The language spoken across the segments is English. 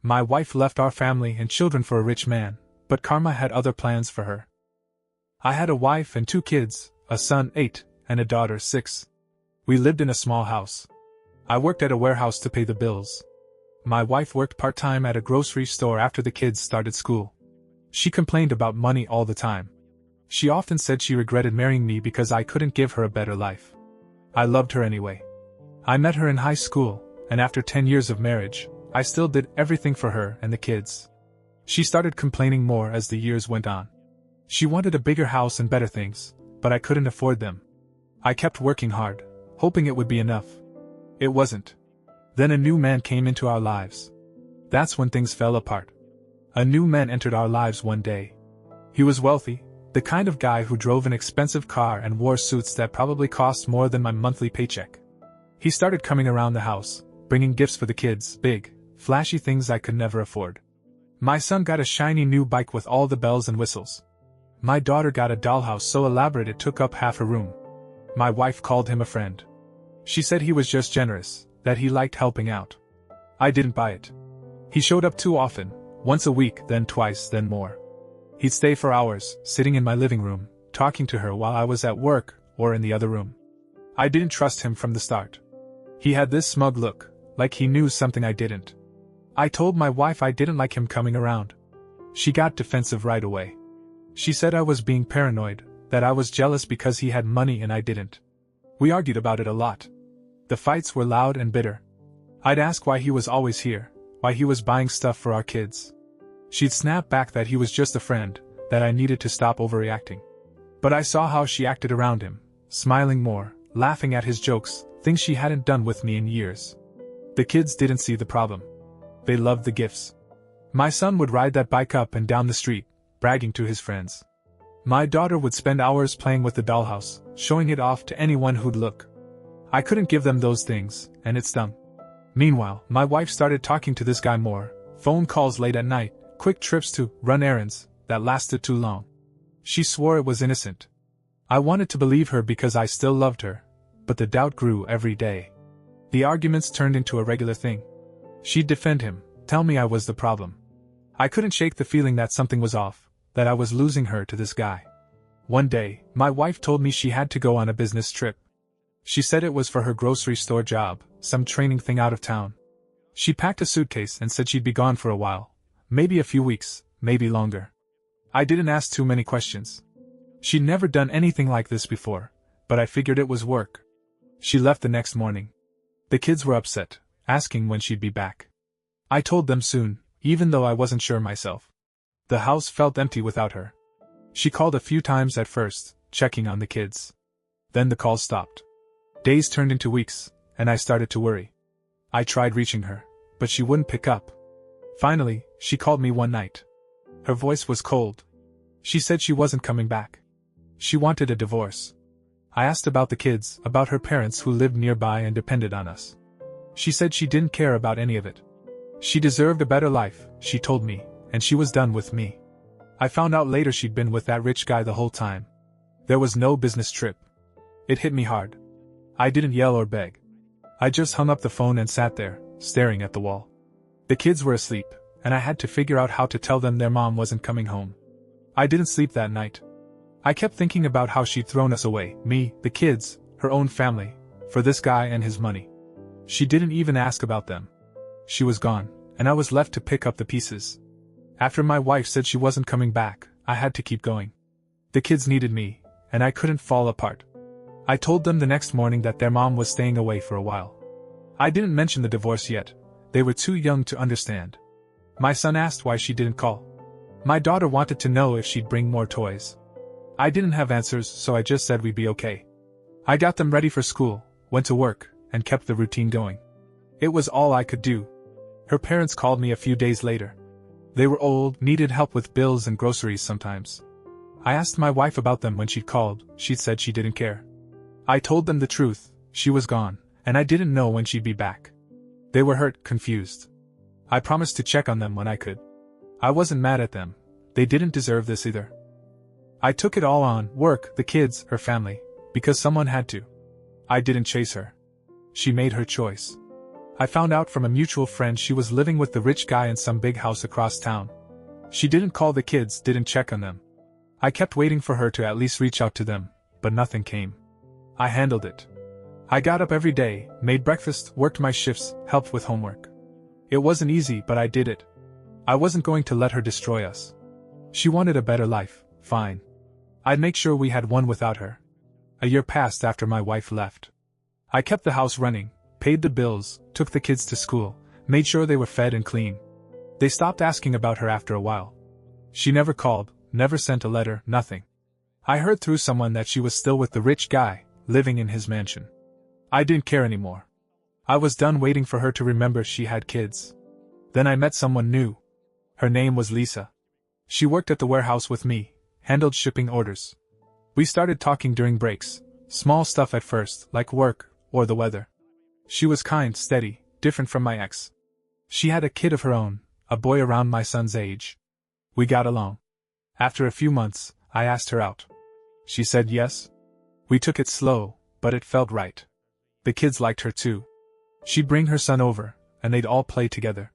My wife left our family and children for a rich man, but karma had other plans for her. I had a wife and 2 kids, a son 8, and a daughter 6. We lived in a small house. I worked at a warehouse to pay the bills. My wife worked part-time at a grocery store after the kids started school. She complained about money all the time. She often said she regretted marrying me because I couldn't give her a better life. I loved her anyway. I met her in high school, and after 10 years of marriage, I still did everything for her and the kids. She started complaining more as the years went on. She wanted a bigger house and better things, but I couldn't afford them. I kept working hard, hoping it would be enough. It wasn't. Then a new man came into our lives. That's when things fell apart. A new man entered our lives one day. He was wealthy, the kind of guy who drove an expensive car and wore suits that probably cost more than my monthly paycheck. He started coming around the house, bringing gifts for the kids, big, flashy things I could never afford. My son got a shiny new bike with all the bells and whistles. My daughter got a dollhouse so elaborate it took up half her room. My wife called him a friend. She said he was just generous, that he liked helping out. I didn't buy it. He showed up too often, once a week, then twice, then more. He'd stay for hours, sitting in my living room, talking to her while I was at work or in the other room. I didn't trust him from the start. He had this smug look, like he knew something I didn't. I told my wife I didn't like him coming around. She got defensive right away. She said I was being paranoid, that I was jealous because he had money and I didn't. We argued about it a lot. The fights were loud and bitter. I'd ask why he was always here, why he was buying stuff for our kids. She'd snap back that he was just a friend, that I needed to stop overreacting. But I saw how she acted around him, smiling more, laughing at his jokes, things she hadn't done with me in years. The kids didn't see the problem. They loved the gifts. My son would ride that bike up and down the street, bragging to his friends. My daughter would spend hours playing with the dollhouse, showing it off to anyone who'd look. I couldn't give them those things, and it stung. Meanwhile, my wife started talking to this guy more, phone calls late at night, quick trips to run errands that lasted too long. She swore it was innocent. I wanted to believe her because I still loved her, but the doubt grew every day. The arguments turned into a regular thing. She'd defend him, tell me I was the problem. I couldn't shake the feeling that something was off, that I was losing her to this guy. One day, my wife told me she had to go on a business trip. She said it was for her grocery store job, some training thing out of town. She packed a suitcase and said she'd be gone for a while, maybe a few weeks, maybe longer. I didn't ask too many questions. She'd never done anything like this before, but I figured it was work. She left the next morning. The kids were upset, asking when she'd be back. I told them soon, even though I wasn't sure myself. The house felt empty without her. She called a few times at first, checking on the kids. Then the calls stopped. Days turned into weeks, and I started to worry. I tried reaching her, but she wouldn't pick up. Finally, she called me one night. Her voice was cold. She said she wasn't coming back. She wanted a divorce. I asked about the kids, about her parents who lived nearby and depended on us. She said she didn't care about any of it. She deserved a better life, she told me, and she was done with me. I found out later she'd been with that rich guy the whole time. There was no business trip. It hit me hard. I didn't yell or beg. I just hung up the phone and sat there, staring at the wall. The kids were asleep, and I had to figure out how to tell them their mom wasn't coming home. I didn't sleep that night. I kept thinking about how she'd thrown us away, me, the kids, her own family, for this guy and his money. She didn't even ask about them. She was gone, and I was left to pick up the pieces. After my wife said she wasn't coming back, I had to keep going. The kids needed me, and I couldn't fall apart. I told them the next morning that their mom was staying away for a while. I didn't mention the divorce yet. They were too young to understand. My son asked why she didn't call. My daughter wanted to know if she'd bring more toys. I didn't have answers, so I just said we'd be okay. I got them ready for school, went to work, and kept the routine going. It was all I could do. Her parents called me a few days later. They were old, needed help with bills and groceries sometimes. I asked my wife about them when she'd called. She'd said she didn't care. I told them the truth, she was gone, and I didn't know when she'd be back. They were hurt, confused. I promised to check on them when I could. I wasn't mad at them. They didn't deserve this either. I took it all on, work, the kids, her family, because someone had to. I didn't chase her. She made her choice. I found out from a mutual friend she was living with the rich guy in some big house across town. She didn't call the kids, didn't check on them. I kept waiting for her to at least reach out to them, but nothing came. I handled it. I got up every day, made breakfast, worked my shifts, helped with homework. It wasn't easy, but I did it. I wasn't going to let her destroy us. She wanted a better life, fine. I'd make sure we had one without her. A year passed after my wife left. I kept the house running, paid the bills, took the kids to school, made sure they were fed and clean. They stopped asking about her after a while. She never called, never sent a letter, nothing. I heard through someone that she was still with the rich guy, living in his mansion. I didn't care anymore. I was done waiting for her to remember she had kids. Then I met someone new. Her name was Lisa. She worked at the warehouse with me, handled shipping orders. We started talking during breaks, small stuff at first, like work, or the weather. She was kind, steady, different from my ex. She had a kid of her own, a boy around my son's age. We got along. After a few months, I asked her out. She said yes. We took it slow, but it felt right. The kids liked her too. She'd bring her son over, and they'd all play together.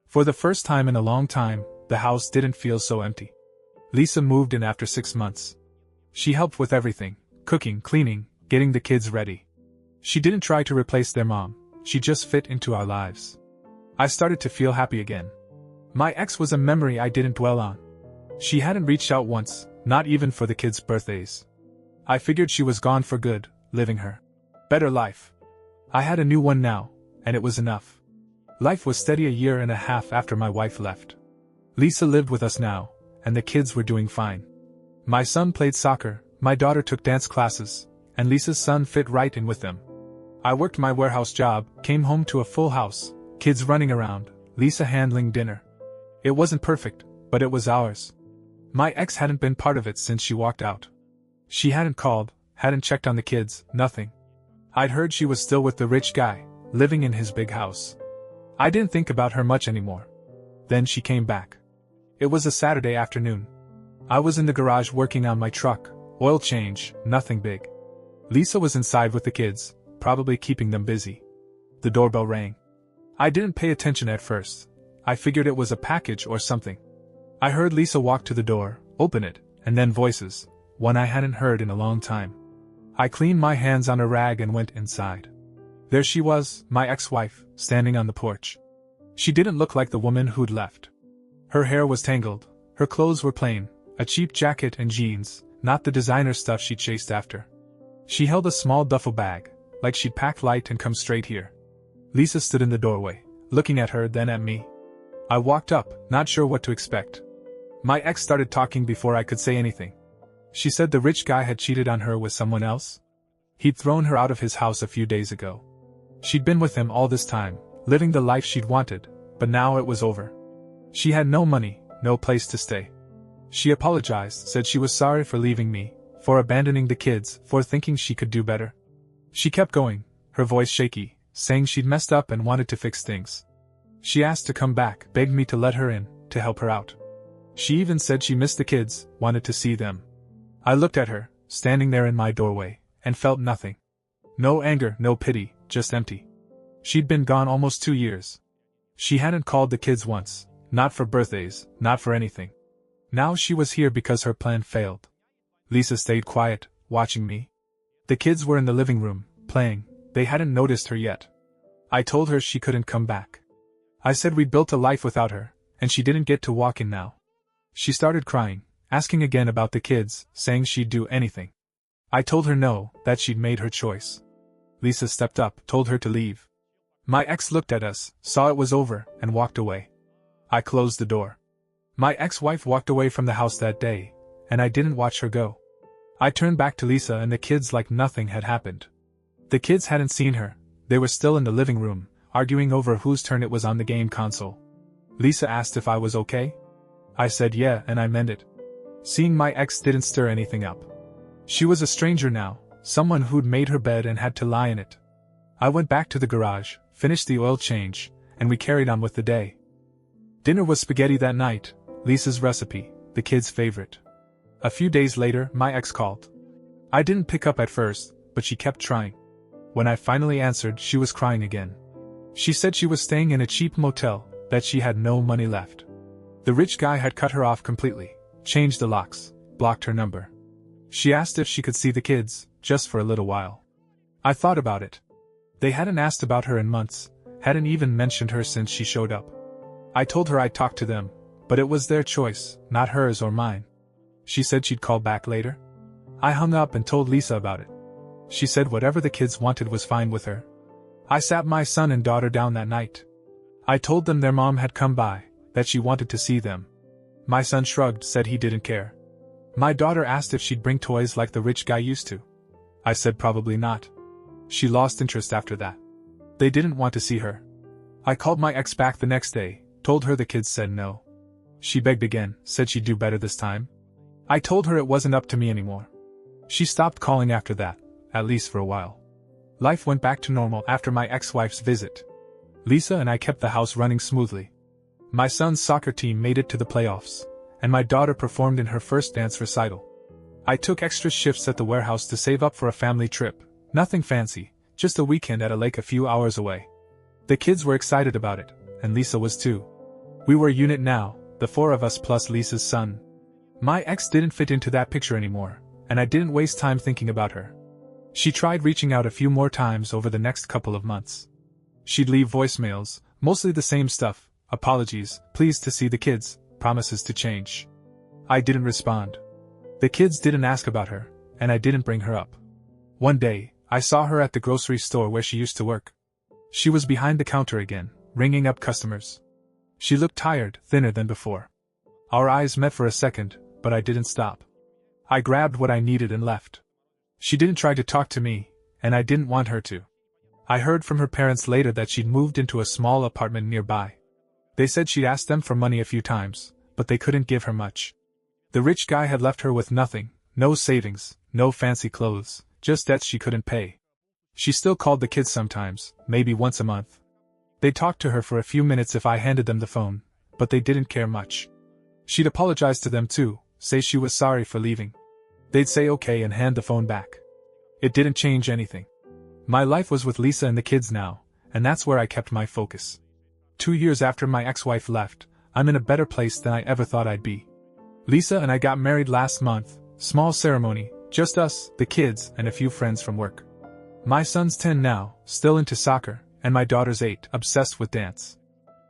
For the first time in a long time, the house didn't feel so empty. Lisa moved in after 6 months. She helped with everything, cooking, cleaning, getting the kids ready. She didn't try to replace their mom, she just fit into our lives. I started to feel happy again. My ex was a memory I didn't dwell on. She hadn't reached out once, not even for the kids' birthdays. I figured she was gone for good, living her better life. I had a new one now, and it was enough. Life was steady a year and a half after my wife left. Lisa lived with us now, and the kids were doing fine. My son played soccer, my daughter took dance classes, and Lisa's son fit right in with them. I worked my warehouse job, came home to a full house, kids running around, Lisa handling dinner. It wasn't perfect, but it was ours. My ex hadn't been part of it since she walked out. She hadn't called, hadn't checked on the kids, nothing. I'd heard she was still with the rich guy, living in his big house. I didn't think about her much anymore. Then she came back. It was a Saturday afternoon. I was in the garage working on my truck, oil change, nothing big. Lisa was inside with the kids, probably keeping them busy. The doorbell rang. I didn't pay attention at first. I figured it was a package or something. I heard Lisa walk to the door, open it, and then voices, one I hadn't heard in a long time. I cleaned my hands on a rag and went inside. There she was, my ex-wife, standing on the porch. She didn't look like the woman who'd left. Her hair was tangled, her clothes were plain, a cheap jacket and jeans, not the designer stuff she chased after. She held a small duffel bag, like she'd packed light and come straight here. Lisa stood in the doorway, looking at her, then at me. I walked up, not sure what to expect. My ex started talking before I could say anything. She said the rich guy had cheated on her with someone else. He'd thrown her out of his house a few days ago. She'd been with him all this time, living the life she'd wanted, but now it was over. She had no money, no place to stay. She apologized, said she was sorry for leaving me, for abandoning the kids, for thinking she could do better. She kept going, her voice shaky, saying she'd messed up and wanted to fix things. She asked to come back, begged me to let her in, to help her out. She even said she missed the kids, wanted to see them. I looked at her, standing there in my doorway, and felt nothing. No anger, no pity, just empty. She'd been gone almost 2 years. She hadn't called the kids once, not for birthdays, not for anything. Now she was here because her plan failed. Lisa stayed quiet, watching me. The kids were in the living room, playing, they hadn't noticed her yet. I told her she couldn't come back. I said we'd built a life without her, and she didn't get to walk in now. She started crying, asking again about the kids, saying she'd do anything. I told her no, that she'd made her choice. Lisa stepped up, told her to leave. My ex looked at us, saw it was over, and walked away. I closed the door. My ex-wife walked away from the house that day, and I didn't watch her go. I turned back to Lisa and the kids like nothing had happened. The kids hadn't seen her, they were still in the living room, arguing over whose turn it was on the game console. Lisa asked if I was okay. I said yeah, and I meant it. Seeing my ex didn't stir anything up. She was a stranger now, someone who'd made her bed and had to lie in it. I went back to the garage, finished the oil change, and we carried on with the day. Dinner was spaghetti that night, Lisa's recipe, the kids' favorite. A few days later, my ex called. I didn't pick up at first, but she kept trying. When I finally answered, she was crying again. She said she was staying in a cheap motel, that she had no money left. The rich guy had cut her off completely, changed the locks, blocked her number. She asked if she could see the kids, just for a little while. I thought about it. They hadn't asked about her in months, hadn't even mentioned her since she showed up. I told her I'd talk to them, but it was their choice, not hers or mine. She said she'd call back later. I hung up and told Lisa about it. She said whatever the kids wanted was fine with her. I sat my son and daughter down that night. I told them their mom had come by, that she wanted to see them. My son shrugged, said he didn't care. My daughter asked if she'd bring toys like the rich guy used to. I said probably not. She lost interest after that. They didn't want to see her. I called my ex back the next day, told her the kids said no. She begged again, said she'd do better this time. I told her it wasn't up to me anymore. She stopped calling after that, at least for a while. Life went back to normal after my ex-wife's visit. Lisa and I kept the house running smoothly. My son's soccer team made it to the playoffs, and my daughter performed in her first dance recital. I took extra shifts at the warehouse to save up for a family trip, nothing fancy, just a weekend at a lake a few hours away. The kids were excited about it, and Lisa was too. We were a unit now, the four of us plus Lisa's son. My ex didn't fit into that picture anymore, and I didn't waste time thinking about her. She tried reaching out a few more times over the next couple of months. She'd leave voicemails, mostly the same stuff: apologies, pleased to see the kids, promises to change. I didn't respond. The kids didn't ask about her, and I didn't bring her up. One day, I saw her at the grocery store where she used to work. She was behind the counter again, ringing up customers. She looked tired, thinner than before. Our eyes met for a second, but I didn't stop. I grabbed what I needed and left. She didn't try to talk to me, and I didn't want her to. I heard from her parents later that she'd moved into a small apartment nearby. They said she'd asked them for money a few times, but they couldn't give her much. The rich guy had left her with nothing, no savings, no fancy clothes, just debts she couldn't pay. She still called the kids sometimes, maybe once a month. They talked to her for a few minutes if I handed them the phone, but they didn't care much. She'd apologize to them too, say she was sorry for leaving. They'd say okay and hand the phone back. It didn't change anything. My life was with Lisa and the kids now, and that's where I kept my focus. 2 years after my ex-wife left, I'm in a better place than I ever thought I'd be. Lisa and I got married last month, small ceremony, just us, the kids, and a few friends from work. My son's 10 now, still into soccer, and my daughter's 8, obsessed with dance.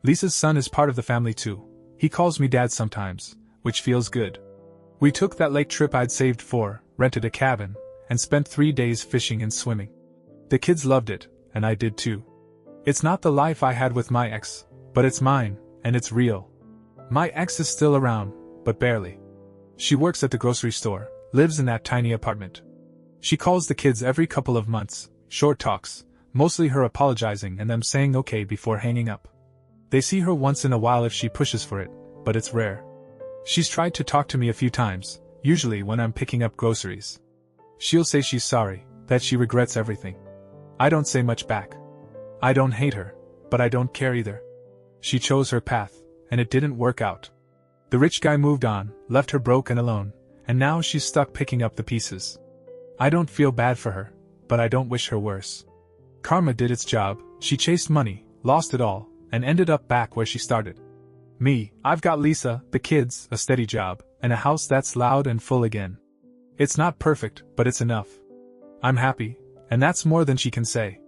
Lisa's son is part of the family too. He calls me dad sometimes, which feels good. We took that lake trip I'd saved for, rented a cabin, and spent 3 days fishing and swimming. The kids loved it, and I did too. It's not the life I had with my ex, but it's mine, and it's real. My ex is still around, but barely. She works at the grocery store, lives in that tiny apartment. She calls the kids every couple of months, short talks, mostly her apologizing and them saying okay before hanging up. They see her once in a while if she pushes for it, but it's rare. She's tried to talk to me a few times, usually when I'm picking up groceries. She'll say she's sorry, that she regrets everything. I don't say much back. I don't hate her, but I don't care either. She chose her path, and it didn't work out. The rich guy moved on, left her broke and alone, and now she's stuck picking up the pieces. I don't feel bad for her, but I don't wish her worse. Karma did its job. She chased money, lost it all, and ended up back where she started. Me, I've got Lisa, the kids, a steady job, and a house that's loud and full again. It's not perfect, but it's enough. I'm happy, and that's more than she can say.